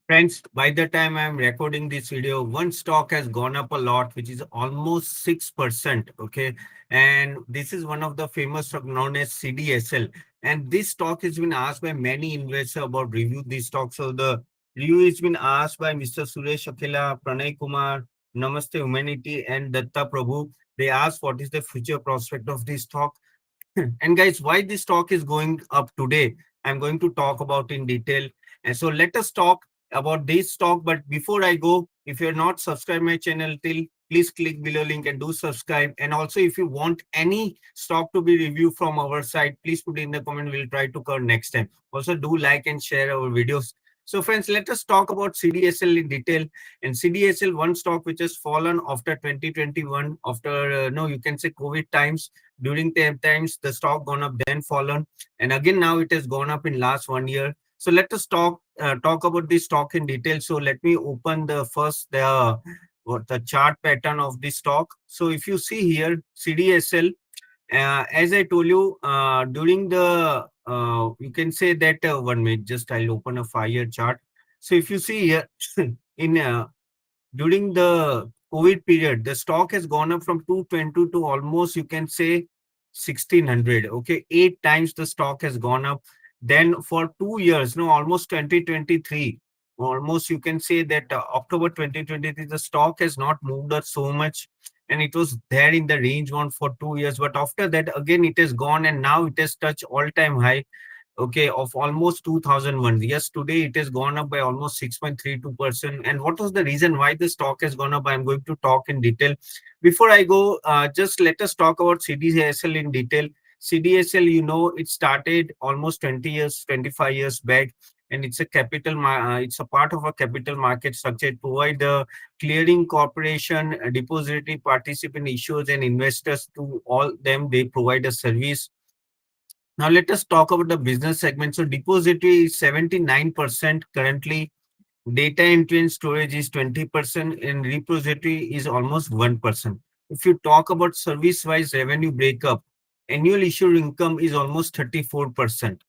Friends, by the time I'm recording this video, one stock has gone up a lot, which is almost 6%. Okay. And this is one of the famous stock known as CDSL. And this stock has been asked by many investors about review this stock. So the review has been asked by Mr. Suresh Akela, Pranay Kumar, Namaste Humanity, and Datta Prabhu. They asked what is the future prospect of this stock. And guys, why this stock is going up today, I'm going to talk about in detail. And so let us talk about this stock. But before I go, if you're not subscribed my channel till, please click below link and do subscribe. And also, if you want any stock to be reviewed from our side, please put it in the comment. We'll try to cover next time. Also, do like and share our videos. So friends, let us talk about CDSL in detail. And CDSL, one stock which has fallen after 2021, after, no, you can say COVID times. During the times, the stock gone up, then fallen. And again, now it has gone up in last 1 year. So let us talk about this stock in detail. So let me open the first, the chart pattern of this stock. So if you see here, CDSL, as I told you, during the, you can say that, 1 minute, just I'll open a 5 year chart. So if you see here, in during the COVID period, the stock has gone up from 220 to almost, you can say, 1600. Okay, 8 times the stock has gone up. Then for 2 years, no, almost 2023, almost you can say that October 2023, the stock has not moved up so much, and it was there in the range one for 2 years. But after that, again, it has gone, and now it has touched all-time high, okay, of almost 2001. Yes, today it has gone up by almost 6.32%. And what was the reason why the stock has gone up? I'm going to talk in detail. Before I go, just let us talk about CDSL in detail. CDSL, it started almost 20 years, 25 years back, and it's a it's a part of a capital market structure. It provide the clearing corporation, depository participant issuers and investors, to all them. They provide a service. Now let us talk about the business segment. So depository is 79% currently. Data entry and storage is 20%, and repository is almost 1%. If you talk about service-wise revenue breakup, annual issue income is almost 34%.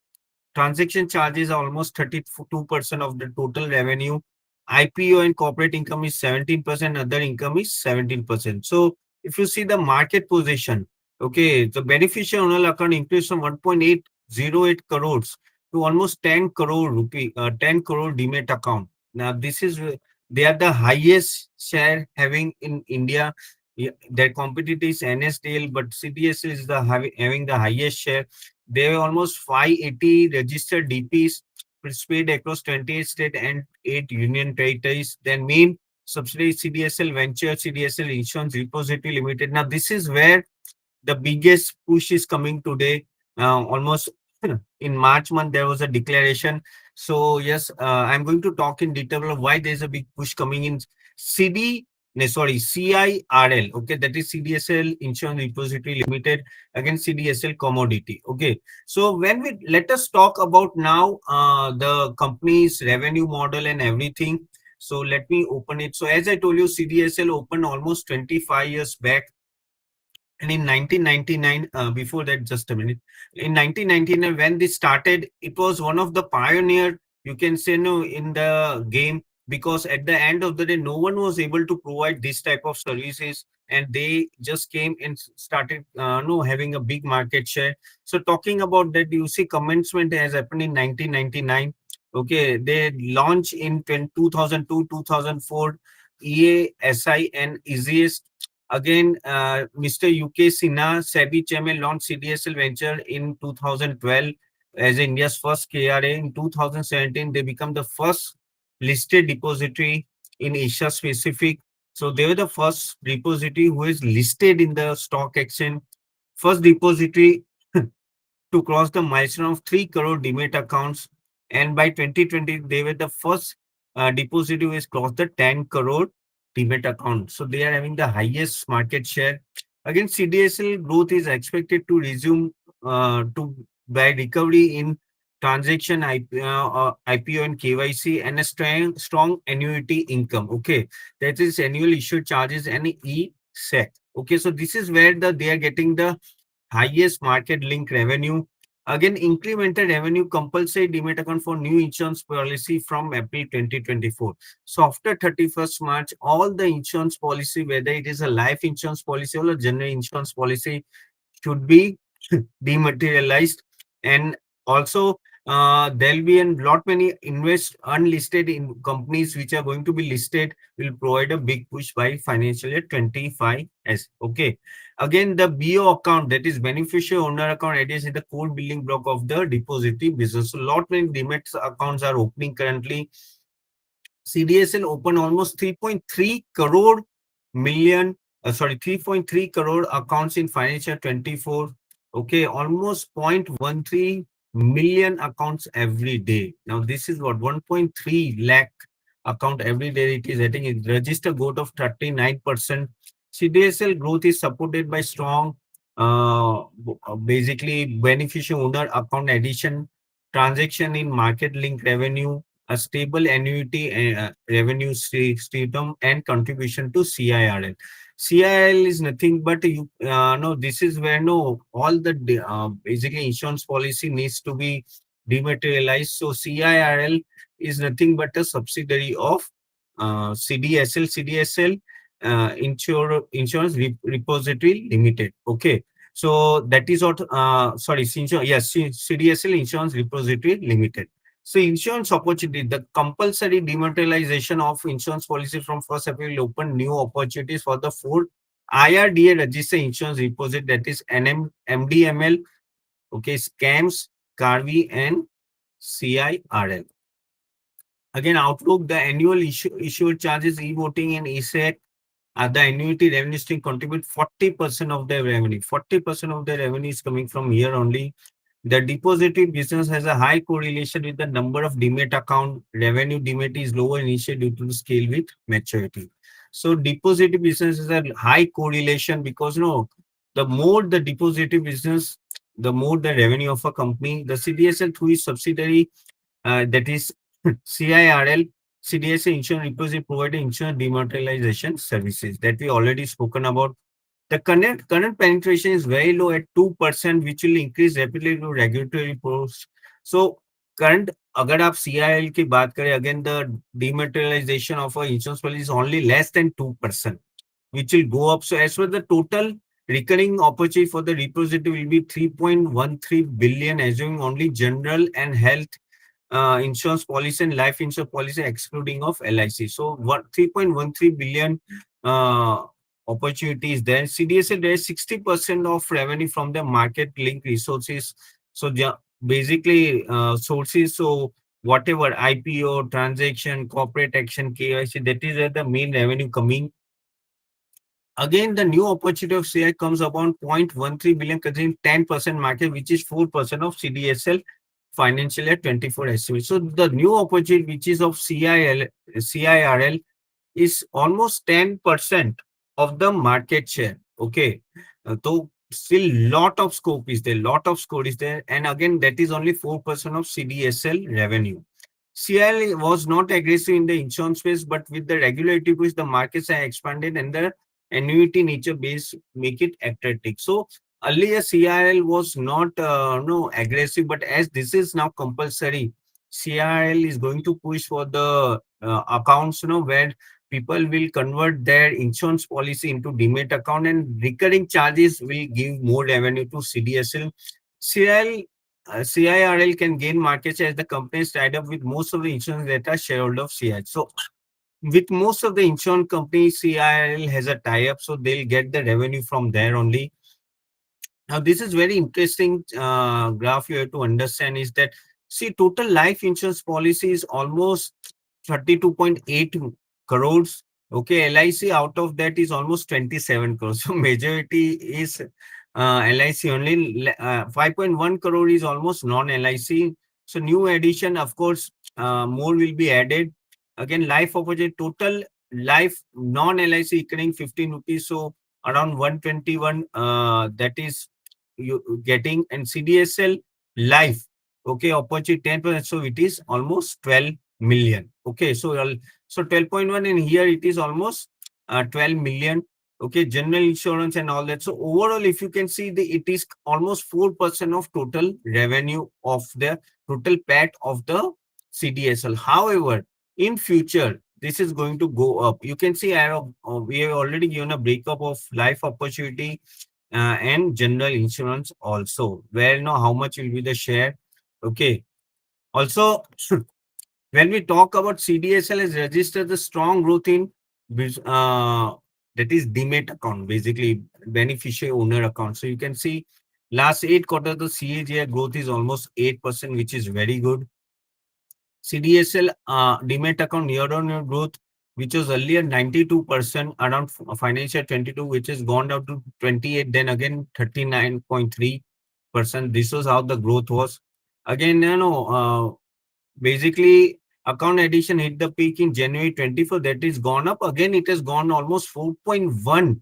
Transaction charges are almost 32% of the total revenue. IPO and corporate income is 17%, other income is 17%. So if you see the market position, okay, the beneficial owner account increased from 1.808 crores to almost 10 crore rupee, 10 crore demat account. Now this is they are the highest share having in India. Yeah, their competitor is NSDL, but CDS is having the highest share. There were almost 580 registered DPs spread across 28 states and 8 union territories. Then main subsidiary CDSL Venture, CDSL Insurance Repository Limited. Now this is where the biggest push is coming today. Almost in March month, there was a declaration. So yes, I'm going to talk in detail of why there's a big push coming in CIRL. Okay, that is CDSL Insurance Repository Limited against CDSL Commodity. Okay, so when we let us talk about now the company's revenue model and everything. So let me open it. So as I told you, CDSL opened almost 25 years back. And in 1999, before that, just a minute, in 1999, when this started, it was one of the pioneer, you can say, no, in the game, because at the end of the day, no one was able to provide this type of services, and they just came and started, no, having a big market share. So talking about that, you see, commencement has happened in 1999. Okay, they launched in 2002, 2004, EASI and EasyS. Again, Mr. UK Sinha, SEBI chairman, launched CDSL Venture in 2012 as India's first KRA. In 2017, they become the first listed depository in Asia Pacific. So they were the first repository who is listed in the stock exchange, first depository to cross the milestone of 3 crore demat accounts. And by 2020, they were the first depository which crossed the 10 crore demat account. So they are having the highest market share. Again, CDSL growth is expected to resume to by recovery in transaction IPO and KYC, and a strong annuity income. Okay, that is annual issue charges and e-SEC. Okay, so this is where they are getting the highest market link revenue. Again, incremental revenue compulsory demat account for new insurance policy from April 2024. So after 31st March, all the insurance policy, whether it is a life insurance policy or a general insurance policy, should be dematerialized. And also there'll be a lot many invest unlisted in companies which are going to be listed will provide a big push by financial year 25 as okay. Again, the BO account, that is beneficial owner account, it is in the core building block of the depository business. So lot many demat accounts are opening currently. CDSL opened almost 3.3 crore million, 3.3 crore accounts in financial 24. Okay, almost 0.13 million accounts every day. Now, this is what 1.3 lakh account every day it is getting. It registered growth of 39%. CDSL growth is supported by strong, basically beneficial owner account addition, transaction in market link revenue, a stable annuity revenue stream and contribution to CIRL. CIRL is nothing but you no. This is where no all the basically insurance policy needs to be dematerialized. So CIRL is nothing but a subsidiary of CDSL. CDSL Insurance Repository Limited. Okay. So that is what yes, CDSL Insurance Repository Limited. So insurance opportunity, the compulsory dematerialization of insurance policy from 1st April will open new opportunities for the four IRDA registered insurance repository, that is MDML, okay, scams, CARVI and CIRL. Again, Outlook, the annual issued charges, e-voting and ESEC, the annuity revenue stream contribute 40% of their revenue. 40% of their revenue is coming from here only. The depository business has a high correlation with the number of demat account. Revenue demat is lower initially due to the scale with maturity. So depository business is a high correlation because no, the more the depository business, the more the revenue of a company. The CDSL through its subsidiary, that is CIRL, CDSL Insurance Repository providing insurance dematerialization services that we already spoken about. The current penetration is very low at 2%, which will increase rapidly to regulatory post. So current, अगर आप CIL की बात करें, again the dematerialization of a insurance policy is only less than 2%, which will go up. So as well, the total recurring opportunity for the repository will be 3.13 billion, assuming only general and health insurance policy and life insurance policy excluding of LIC. So what 3.13 billion opportunities there. CDSL there is 60% of revenue from the market link resources. So basically sources. So whatever IPO, transaction, corporate action, KYC, that is where the main revenue coming. Again, the new opportunity of CI comes upon 0.13 billion, considering 10% market, which is 4% of CDSL financial year 24 estimate. So the new opportunity, which is of CIRL, is almost 10% of the market share. Okay. So still lot of scope is there, lot of scope is there. And again, that is only 4% of CDSL revenue. CIL was not aggressive in the insurance space, but with the regulatory push, the markets are expanded and the annuity nature base make it attractive. So earlier CIL was not no aggressive, but as this is now compulsory, CIL is going to push for the accounts, where people will convert their insurance policy into demat account and recurring charges will give more revenue to CDSL. CIL CIRL can gain market share as the company is tied up with most of the insurance data shareholder of CIL. So with most of the insurance companies, CIRL has a tie-up, so they'll get the revenue from there only. Now, this is very interesting graph you have to understand is that, see, total life insurance policy is almost 32.8 crores. Okay, LIC out of that is almost 27 crores. So majority is LIC only. 5.1 crore is almost non-LIC. So new addition, of course, more will be added. Again, life opportunity, total life non-LIC equaling 15 rupees. So around 121, that is you getting, and CDSL life, okay, opportunity 10%, so it is almost 12 million. Okay, so 12.1, and here it is almost 12 million. Okay, general insurance and all that. So overall, if you can see, it is almost 4% of total revenue of the total PAT of the CDSL. However, in future, this is going to go up. You can see we have already given a breakup of life opportunity and general insurance also, where how much will be the share. Okay. Also, when we talk about CDSL has registered the strong growth in that is demat account, basically beneficiary owner account. So you can see last 8 quarters, the CAGR growth is almost 8%, which is very good. CDSL demat account year-on-year growth, which was earlier 92% around financial 22, which has gone down to 28, then again 39.3%. This was how the growth was. Again, basically, account addition hit the peak in January 24. That is gone up. Again, it has gone almost 4.1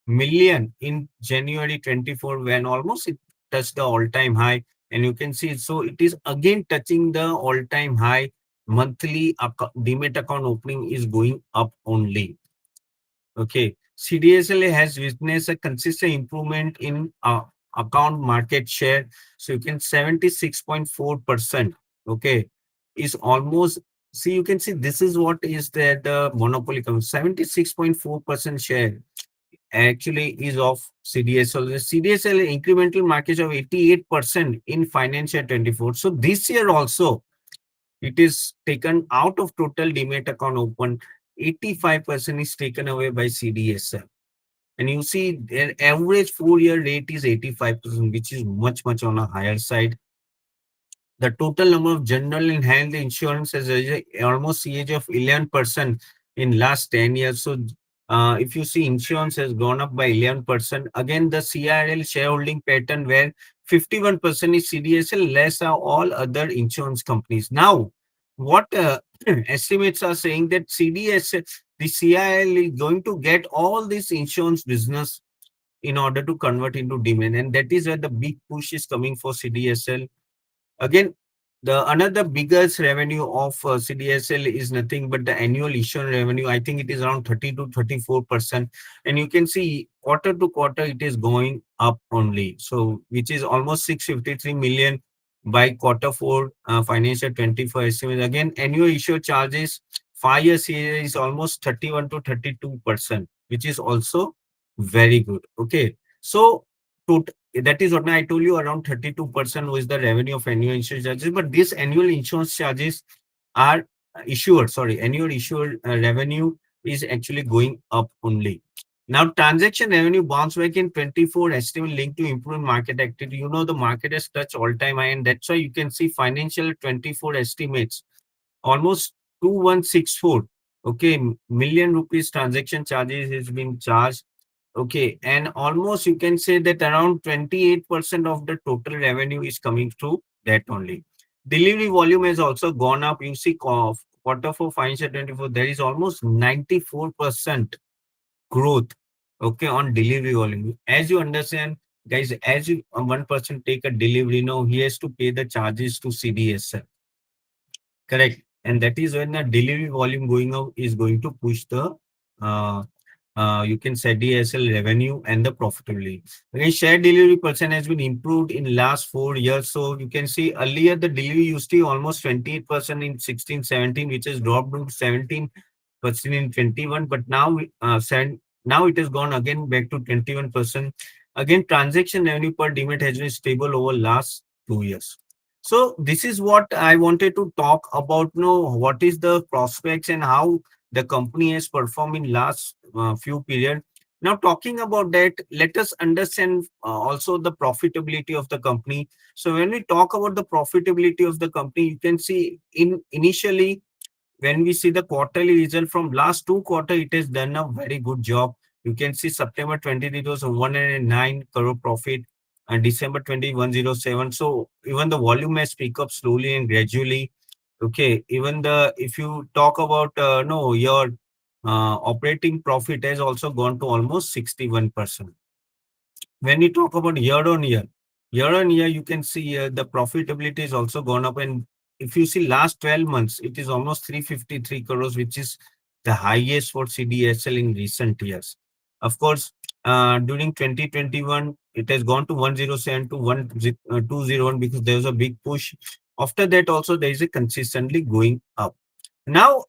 million in January 24, when almost it touched the all-time high. And you can see, so it is again touching the all-time high. Monthly demat account opening is going up only. Okay. CDSL has witnessed a consistent improvement in account market share. So you can 76.4%. Okay. Is almost, see, you can see this is what is the monopoly comes 76.4% share actually is of CDSL. The CDSL incremental market share of 88% in financial 24. So this year also it is taken out of total demat account open. 85% is taken away by CDSL. And you see their average 4-year rate is 85%, which is much on a higher side. The total number of general and health insurance has almost CAGR of 11% in last 10 years. So if you see, insurance has gone up by 11%. Again, the CRL shareholding pattern where 51% is CDSL, less are all other insurance companies. Now, what estimates are saying that CDSL, the CIL is going to get all this insurance business in order to convert into demand. And that is where the big push is coming for CDSL. Again, the another biggest revenue of CDSL is nothing but the annual issuance revenue. I think it is around 30 to 34%. And you can see quarter to quarter, it is going up only. So, which is almost 653 million by quarter four, financial 24 estimate. Again, annual issue charges, 5 year CAGR is almost 31 to 32%, which is also very good. Okay. So, to that is what I told you, around 32% was the revenue of annual insurance charges. But these annual insurance charges are annual issuer revenue is actually going up only. Now, transaction revenue bounced back in 24, estimate linked to improved market activity. The market has touched all-time high, and that's why you can see financial 24 estimates almost 2164. Okay, million rupees transaction charges has been charged. Okay, and almost you can say that around 28% of the total revenue is coming through that only. Delivery volume has also gone up. You see, quarter four financial 24, there is almost 94% growth. Okay, on delivery volume. As you understand, guys, as you one person take a delivery, now he has to pay the charges to CDSL. Correct. And that is when the delivery volume going out is going to push the uh, you can say DSL revenue and the profitability. Again, share delivery percent has been improved in last 4 years. So you can see earlier the delivery used to be almost 28% in 16-17, which has dropped to 17% in 21. But now, now it has gone again back to 21%. Again, transaction revenue per demat has been stable over last 2 years. So this is what I wanted to talk about. What is the prospects and how the company has performed in last few period. Now talking about that, let us understand also the profitability of the company. So when we talk about the profitability of the company, you can see initially when we see the quarterly result from last 2 quarter, it has done a very good job. You can see September 23 it was 109 crore profit and December 2107. So even the volume has picked up slowly and gradually. Okay, even the if you talk about no your operating profit has also gone to almost 61%. When you talk about year on year, you can see the profitability is also gone up. And if you see last 12 months, it is almost 353 crores, which is the highest for CDSL in recent years. Of course, during 2021, it has gone to 107 to 201 because there was a big push. After that, also there is a consistently going up. Now,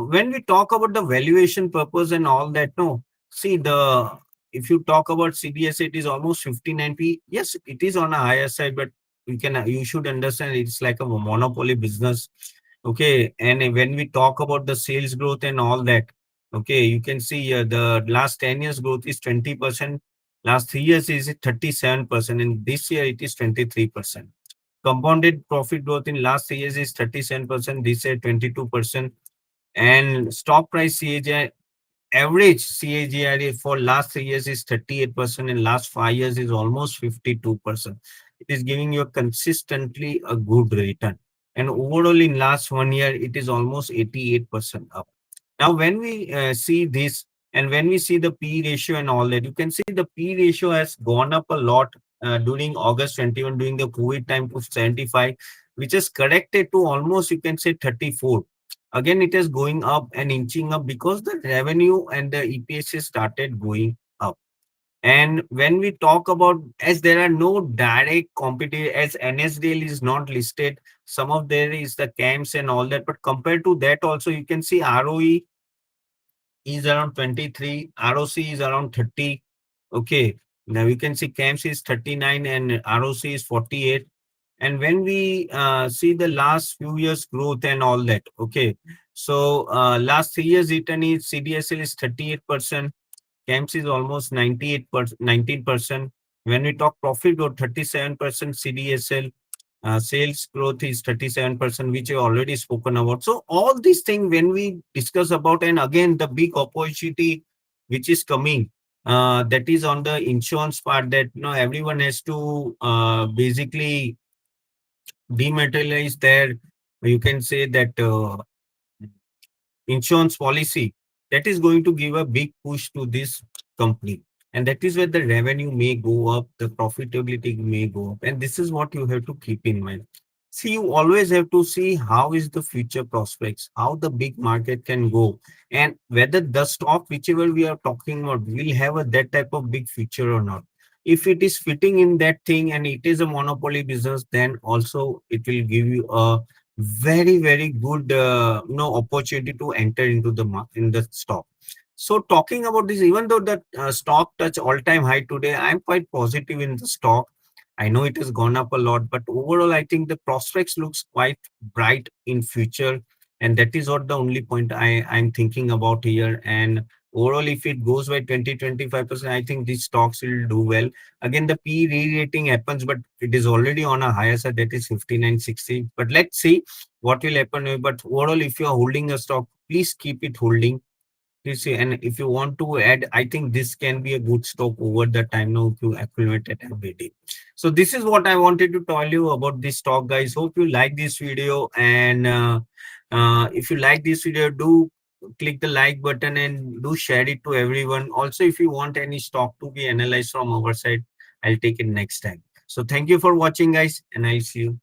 when we talk about the valuation purpose and all that, no, see the if you talk about CDS, it is almost 59p. Yes, it is on a higher side, but you should understand it's like a monopoly business. Okay, and when we talk about the sales growth and all that, okay, you can see the last 10 years growth is 20%. Last 3 years is 37%, and this year it is 23%. Compounded profit growth in last 3 years is 37%, this year 22%. And stock price CAGR, average CAGR for last 3 years is 38%, and last 5 years is almost 52%. It is giving you consistently a good return. And overall in last 1 year, it is almost 88% up. Now, when we see this and when we see the P ratio and all that, you can see the P ratio has gone up a lot during August 21 during the COVID time to 75, which is corrected to almost, you can say, 34. Again, it is going up and inching up because the revenue and the EPS has started going up. And when we talk about, as there are no direct competitor, as NSDL is not listed, some of there is the camps and all that. But compared to that, also you can see ROE is around 23, ROC is around 30. Okay, now you can see camps is 39 and ROC is 48. And when we see the last few years growth and all that, okay, so last 3 years return is CDSL is 38%, camps is almost 98%, 19%. When we talk profit growth, 37% CDSL, sales growth is 37%, which I already spoken about. So all these things when we discuss about, and again the big opportunity which is coming, that is on the insurance part, that everyone has to basically dematerialize their, you can say that insurance policy, that is going to give a big push to this company. And that is where the revenue may go up, the profitability may go up. And this is what you have to keep in mind. See, you always have to see how is the future prospects, how the big market can go, and whether the stock, whichever we are talking about, will have that type of big future or not. If it is fitting in that thing and it is a monopoly business, then also it will give you a very good opportunity to enter into in the stock. So talking about this, even though the stock touch all-time high today, I'm quite positive in the stock. I know it has gone up a lot, but overall I think the prospects looks quite bright in future, and that is what the only point I'm thinking about here. And overall, if it goes by 20-25%, I think these stocks will do well. Again, the P re-rating happens, but it is already on a higher side, that is 59.60. But let's see what will happen. But overall, if you are holding a stock, please keep it holding. You see, and if you want to add, I think this can be a good stock over the time now to accumulate at every day. So this is what I wanted to tell you about this stock, guys. Hope you like this video, and if you like this video, do click the like button and do share it to everyone. Also, if you want any stock to be analyzed from our side, I'll take it next time. So thank you for watching, guys, and I'll see you.